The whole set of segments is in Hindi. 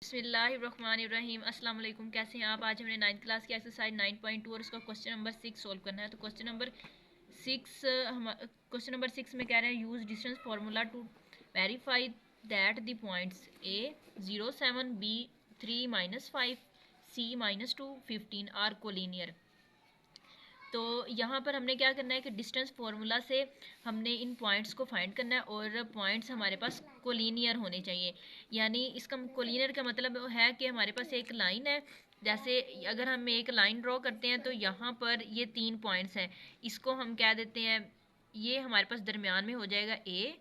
बिस्मिल्लाहिर्रहमानिर्रहीम। अस्सलाम वालेकुम। कैसे हैं आप? आज हमने 9th क्लास की एक्सरसाइज 9.2 और उसका क्वेश्चन नंबर 6 सोल्व करना है। तो क्वेश्चन नंबर 6 में कह रहे हैं use distance formula to verify that the points A 0 7 B 3 -5 C -2 15 are collinear. तो यहाँ पर हमने क्या करना है कि डिस्टेंस फार्मूला से हमने इन पॉइंट्स को फाइंड करना है और पॉइंट्स हमारे पास कोलिनियर होने चाहिए। यानी इसका कोलिनियर का मतलब है कि हमारे पास एक लाइन है, जैसे अगर हम एक लाइन ड्रॉ करते हैं तो यहाँ पर ये 3 पॉइंट्स हैं, इसको हम कह देते हैं, ये हमारे पास दरमियान में हो जाएगा A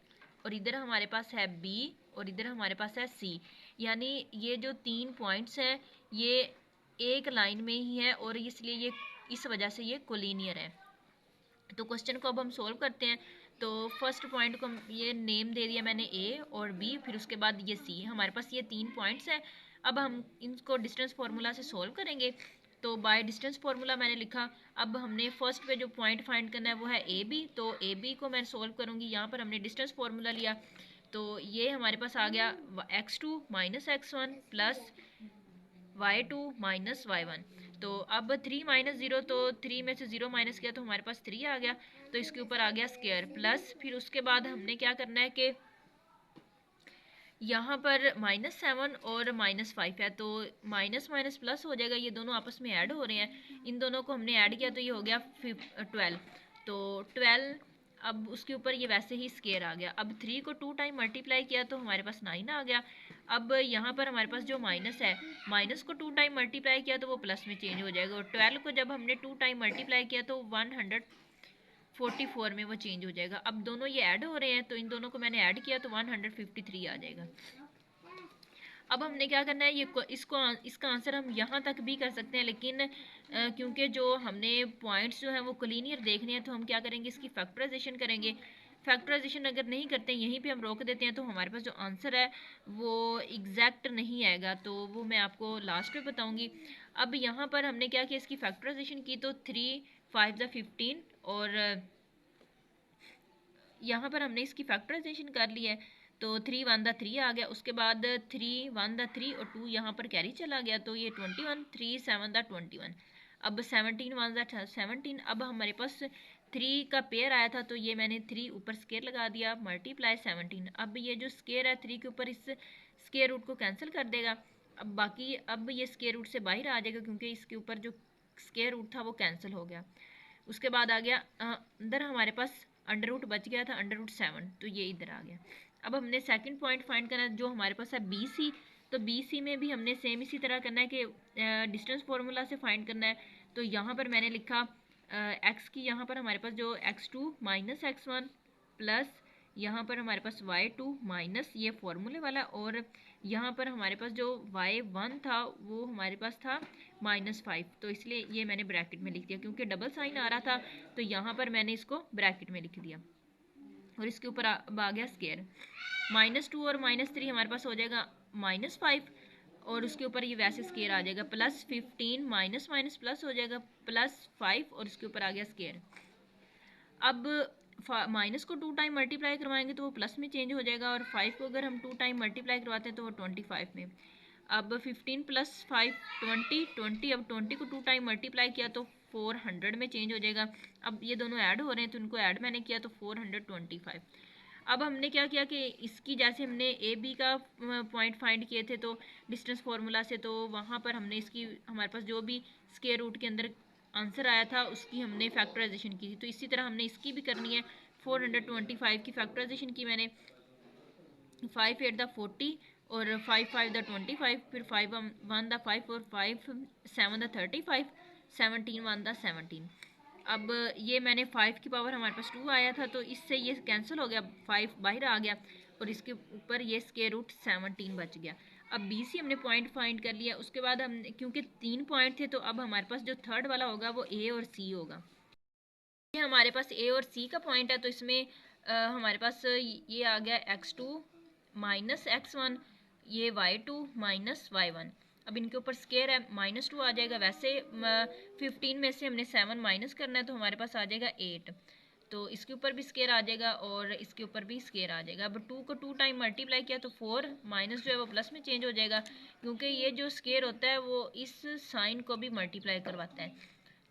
और इधर हमारे पास है B और इधर हमारे पास है C। यानी ये जो 3 पॉइंट्स हैं ये एक लाइन में ही है और इसलिए ये इस वजह से ये कोलिनियर है। तो क्वेश्चन को अब हम सोल्व करते हैं। तो फर्स्ट पॉइंट को ये नेम दे दिया मैंने A और B, फिर उसके बाद ये C। हमारे पास ये 3 पॉइंट्स हैं। अब हम इनको डिस्टेंस फार्मूला से सोल्व करेंगे। तो बाय डिस्टेंस फार्मूला मैंने लिखा। अब हमने फर्स्ट पे जो पॉइंट फाइंड करना है वो है AB। तो AB को मैं सोल्व करूँगी। यहाँ पर हमने डिस्टेंस फार्मूला लिया तो ये हमारे पास आ गया x2 - x1 plus y2 - y1। तो अब 3 - 0, तो 3 में से 0 माइनस किया तो हमारे पास 3 आ गया। तो इसके ऊपर आ गया स्क्वायर प्लस, फिर उसके बाद हमने क्या करना है कि यहाँ पर -7 और -5 है तो माइनस माइनस प्लस हो जाएगा, ये दोनों आपस में ऐड हो रहे हैं। इन दोनों को हमने ऐड किया तो ये हो गया 12। तो 12, अब उसके ऊपर ये वैसे ही स्केयर आ गया। अब 3 को 2 टाइम मल्टीप्लाई किया तो हमारे पास 9 आ गया। अब यहाँ पर हमारे पास जो माइनस है, माइनस को 2 टाइम मल्टीप्लाई किया तो वो प्लस में चेंज हो जाएगा और 12 को जब हमने 2 टाइम मल्टीप्लाई किया तो 144 में वो चेंज हो जाएगा। अब दोनों ये ऐड हो रहे हैं तो इन दोनों को मैंने ऐड किया तो 153 आ जाएगा। अब हमने क्या करना है, ये इसका आंसर हम यहाँ तक भी कर सकते हैं, लेकिन क्योंकि जो हमने पॉइंट्स जो हैं वो कोलिनियर देखने हैं तो हम क्या करेंगे, इसकी फैक्टराइजेशन करेंगे। फैक्टराइजेशन अगर नहीं करते यहीं पे हम रोक देते हैं तो हमारे पास जो आंसर है वो एग्जैक्ट नहीं आएगा, तो वो मैं आपको लास्ट में बताऊंगी। अब यहाँ पर हमने क्या किया, इसकी फैक्टराइजेशन की तो 3 5 15 और यहाँ पर हमने इसकी फैक्टराइजेशन कर ली है तो 3 1 3 आ गया। उसके बाद 3 1 3 और 2 यहाँ पर कैरी चला गया तो ये 21, 3 7 21। अब 17 1 17। अब हमारे पास 3 का पेयर आया था तो ये मैंने 3 ऊपर स्केयर लगा दिया मल्टीप्लाई 17। अब ये जो स्केयर है 3 के ऊपर इस स्केयर रूट को कैंसिल कर देगा। अब बाकी अब ये स्केयर रूट से बाहर आ जाएगा क्योंकि इसके ऊपर जो स्केयर रूट था वो कैंसिल हो गया। उसके बाद आ गया अंदर हमारे पास अंडर रूट बच गया था, अंडर रूट 7, तो ये इधर आ गया। अब हमने सेकंड पॉइंट फाइंड करना है जो हमारे पास है BC। तो BC में भी हमने सेम इसी तरह करना है कि डिस्टेंस फार्मूला से फाइंड करना है। तो यहाँ पर मैंने लिखा x की, यहाँ पर हमारे पास जो x2 - x1 प्लस यहाँ पर हमारे पास y2 माइनस ये फॉर्मूले वाला, और यहाँ पर हमारे पास जो y1 था वो हमारे पास था -5, तो इसलिए ये मैंने ब्रैकेट में लिख दिया क्योंकि डबल साइन आ रहा था तो यहाँ पर मैंने इसको ब्रैकेट में लिख दिया। और इसके ऊपर अब आ गया स्केयर। -2 और -3 हमारे पास हो जाएगा -5 और उसके ऊपर ये वैसे स्केयर आ जाएगा +15 माइनस माइनस प्लस हो जाएगा +5 और उसके ऊपर आ गया स्केयर। अब माइनस को 2 टाइम मल्टीप्लाई करवाएंगे तो वो प्लस में चेंज हो जाएगा और 5 को अगर हम 2 टाइम मल्टीप्लाई करवाते हैं तो वो 25 में। अब 15 + 5 20। अब 20 को 2 टाइम मल्टीप्लाई किया तो 400 में चेंज हो जाएगा। अब ये दोनों ऐड हो रहे हैं तो इनको ऐड मैंने किया तो 425। अब हमने क्या किया कि इसकी जैसे हमने AB का पॉइंट फाइंड किए थे तो डिस्टेंस फार्मूला से, तो वहाँ पर हमने इसकी हमारे पास जो भी स्क्वायर रूट के अंदर आंसर आया था उसकी हमने फैक्टराइजेशन की थी। तो इसी तरह हमने इसकी भी करनी है। 425 की फैक्टराइजेशन की मैंने, 5 8 40 और 5 5 25, फिर 5 1 5 और 5 7 35, 17 1 17। अब ये मैंने 5 की पावर हमारे पास 2 आया था तो इससे ये कैंसिल हो गया, 5 बाहर आ गया और इसके ऊपर ये स्क्वायर रूट 17 बच गया। अब BC हमने पॉइंट फाइंड कर लिया। उसके बाद हम क्योंकि 3 पॉइंट थे तो अब हमारे पास जो थर्ड वाला होगा वो A और C होगा। ये हमारे पास A और C का पॉइंट है तो इसमें हमारे पास ये आ गया x2 - x1, ये y2 - y1। अब इनके ऊपर स्केयर है -2 आ जाएगा। वैसे 15 में से हमने 7 माइनस करना है तो हमारे पास आ जाएगा 8। तो इसके ऊपर भी स्केयर आ जाएगा और इसके ऊपर भी स्केयर आ जाएगा। अब 2 को 2 टाइम मल्टीप्लाई किया तो 4 माइनस जो है वो प्लस में चेंज हो जाएगा, क्योंकि ये जो स्केयर होता है वो इस साइन को भी मल्टीप्लाई करवाता है।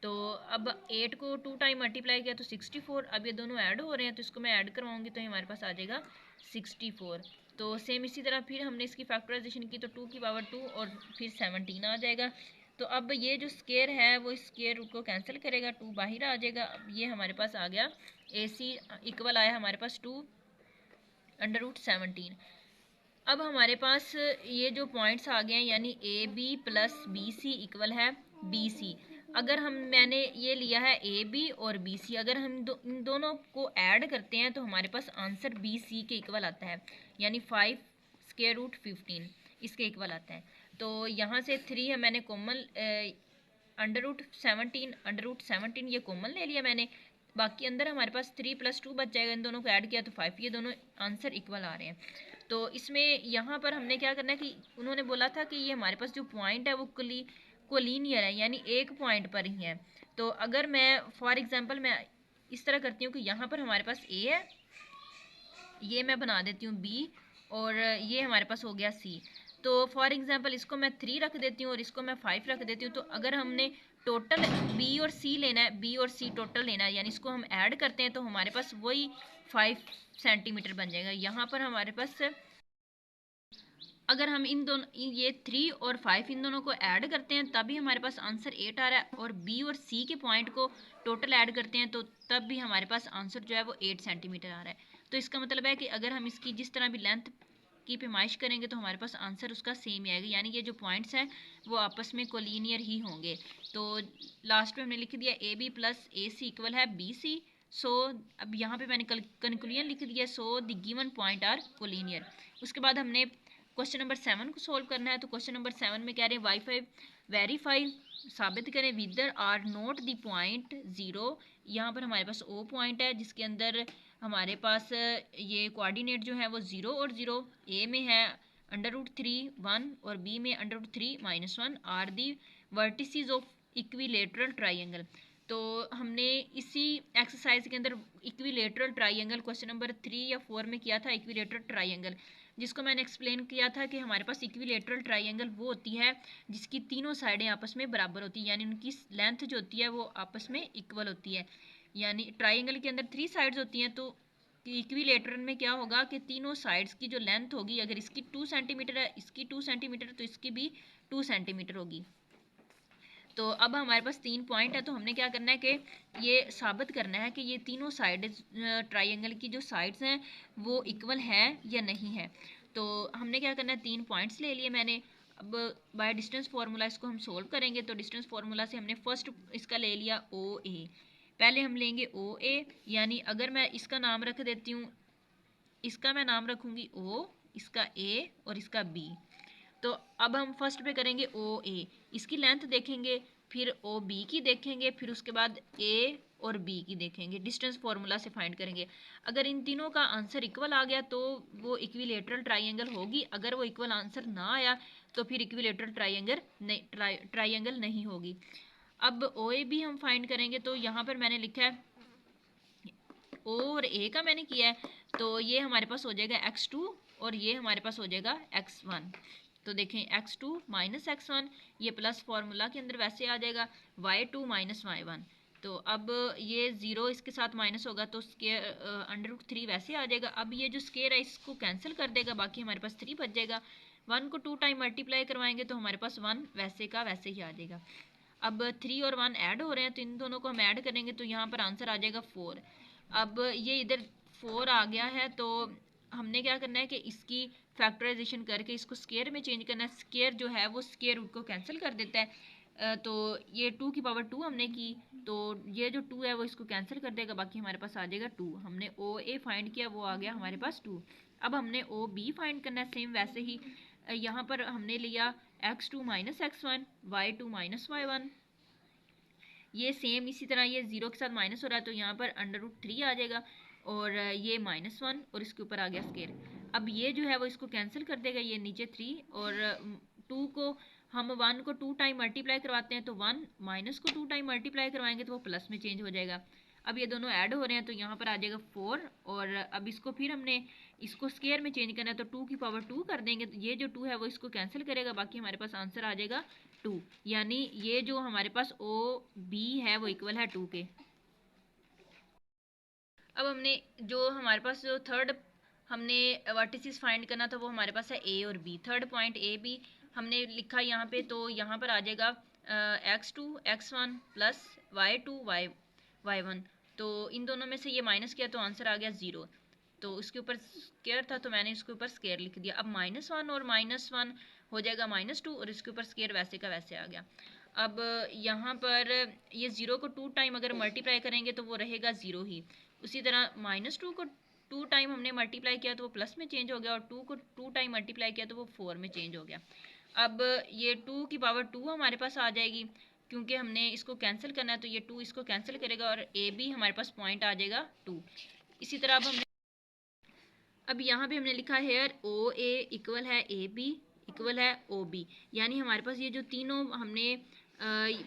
तो अब 8 को 2 टाइम मल्टीप्लाई किया तो 64। अब ये दोनों ऐड हो रहे हैं तो इसको मैं ऐड करवाऊंगी तो हमारे पास आ जाएगा 64। तो सेम इसी तरह फिर हमने इसकी फैक्टराइजेशन की तो 2 की पावर 2 और फिर 17 आ जाएगा। तो अब ये जो स्केयर है वो स्केयर को कैंसिल करेगा, 2 बाहर आ जाएगा। अब ये हमारे पास आ गया AC इक्वल आया हमारे पास 2√17। अब हमारे पास ये जो पॉइंट्स आ गए हैं यानी AB प्लस BC इक्वल है BC। अगर मैंने ये लिया है AB और BC, अगर हम इन दोनों को ऐड करते हैं तो हमारे पास आंसर BC के इक्वल आता है, यानी 5√15 इसके इक्वल आता है। तो यहाँ से 3 है मैंने कॉमन, √17 ये कॉमन ले लिया मैंने, बाकी अंदर हमारे पास 3 + 2 बच जाएगा, इन दोनों को ऐड किया तो 5, ये दोनों आंसर इक्वल आ रहे हैं। तो इसमें यहाँ पर हमने क्या करना है कि उन्होंने बोला था कि ये हमारे पास जो पॉइंट है वो कोलिनियर है, यानी एक पॉइंट पर ही है। तो अगर मैं फॉर एग्जांपल मैं इस तरह करती हूँ कि यहाँ पर हमारे पास A है, ये मैं बना देती हूँ B, और ये हमारे पास हो गया C। तो फॉर एग्जांपल इसको मैं 3 रख देती हूँ और इसको मैं 5 रख देती हूँ। तो अगर हमने टोटल B और C लेना है, B और C टोटल लेना है, यानी इसको हम ऐड करते हैं तो हमारे पास वही 5 सेंटीमीटर बन जाएगा। यहाँ पर हमारे पास अगर हम इन दोनों ये 3 और 5 इन दोनों को ऐड करते हैं तभी हमारे पास आंसर 8 आ रहा है, और B और C के पॉइंट को टोटल ऐड करते हैं तो तब भी हमारे पास आंसर जो है वो 8 सेंटीमीटर आ रहा है। तो इसका मतलब है कि अगर हम इसकी जिस तरह भी लेंथ की पैमाइश करेंगे तो हमारे पास आंसर उसका सेम ही आएगा, यानी ये जो पॉइंट्स हैं वो आपस में कोलिनियर ही होंगे। तो लास्ट में हमने लिख दिया AB प्लस AC इक्वल है BC। सो अब यहाँ पे मैंने कंक्लूजन लिख दिया, so the given point are collinear. उसके बाद हमने क्वेश्चन नंबर 7 को सोल्व करना है। तो क्वेश्चन नंबर 7 में कह रहे हैं वाईफाई वेरीफाई साबित करें विदर आर नोट द पॉइंट 0। यहाँ पर हमारे पास O पॉइंट है जिसके अंदर हमारे पास ये कोऑर्डिनेट जो है वो 0 और 0, A में है √3 1 और B में √3 -1 are the vertices of equilateral triangle. तो हमने इसी एक्सरसाइज के अंदर इक्विलेटरल ट्राइंगल क्वेश्चन नंबर 3 या 4 में किया था, इक्विलेटरल ट्राइंगल, जिसको मैंने एक्सप्लेन किया था कि हमारे पास इक्विलेटरल ट्राइंगल वो होती है जिसकी तीनों साइडें आपस में बराबर होती है, यानी उनकी लेंथ जो होती है वो आपस में इक्वल होती है। यानी ट्राइंगल के अंदर 3 साइड्स होती हैं, तो इक्विलेटरल में क्या होगा कि तीनों साइड्स की जो लेंथ होगी, अगर इसकी 2 सेंटीमीटर है, इसकी 2 सेंटीमीटर, तो इसकी भी 2 सेंटीमीटर होगी। तो अब हमारे पास 3 पॉइंट है, तो हमने क्या करना है कि ये साबित करना है कि ये तीनों साइड ट्राइंगल की जो साइड्स हैं वो इक्वल हैं या नहीं है। तो हमने क्या करना है, 3 पॉइंट्स ले लिए मैंने। अब बाय डिस्टेंस फार्मूला इसको हम सोल्व करेंगे। तो डिस्टेंस फार्मूला से हमने फर्स्ट इसका ले लिया OA। पहले हम लेंगे OA, यानी अगर मैं इसका नाम रख देती हूँ, इसका मैं नाम रखूँगी O, इसका A और इसका B। तो अब हम फर्स्ट पे करेंगे OA, इसकी लेंथ देखेंगे, फिर OB की देखेंगे, फिर उसके बाद A और B की देखेंगे, डिस्टेंस फार्मूला से फाइंड करेंगे। अगर इन तीनों का आंसर इक्वल आ गया तो वो इक्विलेटरल ट्राइंगल होगी, अगर वो इक्वल आंसर ना आया तो फिर इक्विलेटरल ट्राइंगल नहीं होगी। अब OAB हम फाइंड करेंगे। तो यहाँ पर मैंने लिखा है O और A का मैंने किया है, तो ये हमारे पास हो जाएगा x2 और ये हमारे पास हो जाएगा x1। तो देखें x2 - x1, ये प्लस फार्मूला के अंदर वैसे आ जाएगा y2 - y1। तो अब ये 0 इसके साथ माइनस होगा तो स्केयर √3 वैसे आ जाएगा। अब ये जो स्केयर है इसको कैंसिल कर देगा, बाकी हमारे पास 3 बच जाएगा। 1 को 2 टाइम मल्टीप्लाई करवाएंगे तो हमारे पास 1 वैसे का वैसे ही आ जाएगा। अब 3 और 1 ऐड हो रहे हैं तो इन दोनों को हम ऐड करेंगे तो यहाँ पर आंसर आ जाएगा 4। अब ये इधर 4 आ गया है, तो हमने क्या करना है कि इसकी फैक्टराइजेशन करके इसको स्केयर में चेंज करना है। स्केयर जो है वो स्केयर रूट को कैंसिल कर देता है। तो ये 2 की पावर 2 हमने की, तो ये जो 2 है वो इसको कैंसिल कर देगा, बाकी हमारे पास आ जाएगा 2। हमने OA फाइंड किया, वो आ गया हमारे पास 2। अब हमने OB फाइंड करना है, सेम वैसे ही यहाँ पर हमने लिया x2 - x1 y2 - y1। ये सेम इसी तरह ये 0 के साथ माइनस हो रहा है तो यहाँ पर √3 आ जाएगा, और ये -1 और इसके ऊपर आ गया स्केयर। अब ये जो है वो इसको कैंसिल कर देगा, ये नीचे 3 और 2 को हम 1 को 2 टाइम मल्टीप्लाई करवाते हैं तो 1 माइनस को 2 टाइम मल्टीप्लाई करवाएंगे तो वो प्लस में चेंज हो जाएगा। अब ये दोनों ऐड हो रहे हैं तो यहाँ पर आ जाएगा 4, और अब इसको फिर हमने इसको स्केयर में चेंज करना है, तो 2 की पावर 2 कर देंगे, तो ये जो 2 है वो इसको कैंसिल करेगा, बाकी हमारे पास आंसर आ जाएगा 2। यानी ये जो हमारे पास ओ बी है वो इक्वल है 2 के। अब हमने जो हमारे पास जो थर्ड हमने वर्टिसेस फाइंड करना था वो हमारे पास है ए और B. Third point A B हमने लिखा यहाँ पे, तो यहाँ पर आ जाएगा x2 x1 plus y2 y1। तो इन दोनों में से ये माइनस किया तो आंसर आ गया 0। तो उसके ऊपर स्केयर था तो मैंने इसके ऊपर स्केयर लिख दिया। अब -1 और -1 हो जाएगा -2, और इसके ऊपर स्केयर वैसे का वैसे आ गया। अब यहाँ पर ये 0 को 2 टाइम अगर मल्टीप्लाई करेंगे तो वो रहेगा 0 ही। उसी तरह -2 को 2 टाइम हमने मल्टीप्लाई किया तो वो प्लस में चेंज हो गया, और 2 को 2 टाइम मल्टीप्लाई किया तो वो 4 में चेंज हो गया। अब ये 2 की पावर 2 हमारे पास आ जाएगी, क्योंकि हमने इसको कैंसिल करना है तो ये 2 इसको कैंसिल करेगा, और ए बी हमारे पास पॉइंट आ जाएगा 2। इसी तरह अब यहाँ पे हमने लिखा है हेयर ओ ए इक्वल है ए बी इक्वल है ओ बी, यानी हमारे पास ये जो तीनों हमने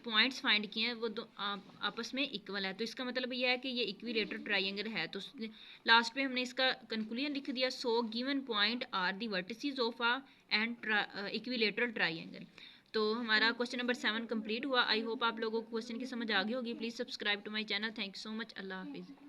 पॉइंट्स फाइंड किए हैं वो आपस में इक्वल है। तो इसका मतलब यह है कि ये इक्विलेटरल ट्राइंगल है। तो लास्ट पे हमने इसका कंक्लूजन लिख दिया, so given point are the vertices of a and equilateral triangle. तो हमारा क्वेश्चन नंबर 7 कंप्लीट हुआ। आई होप आप लोगों को क्वेश्चन की समझ आ गई होगी। Please subscribe to my channel. Thank you so much. अल्लाह हाफिज़।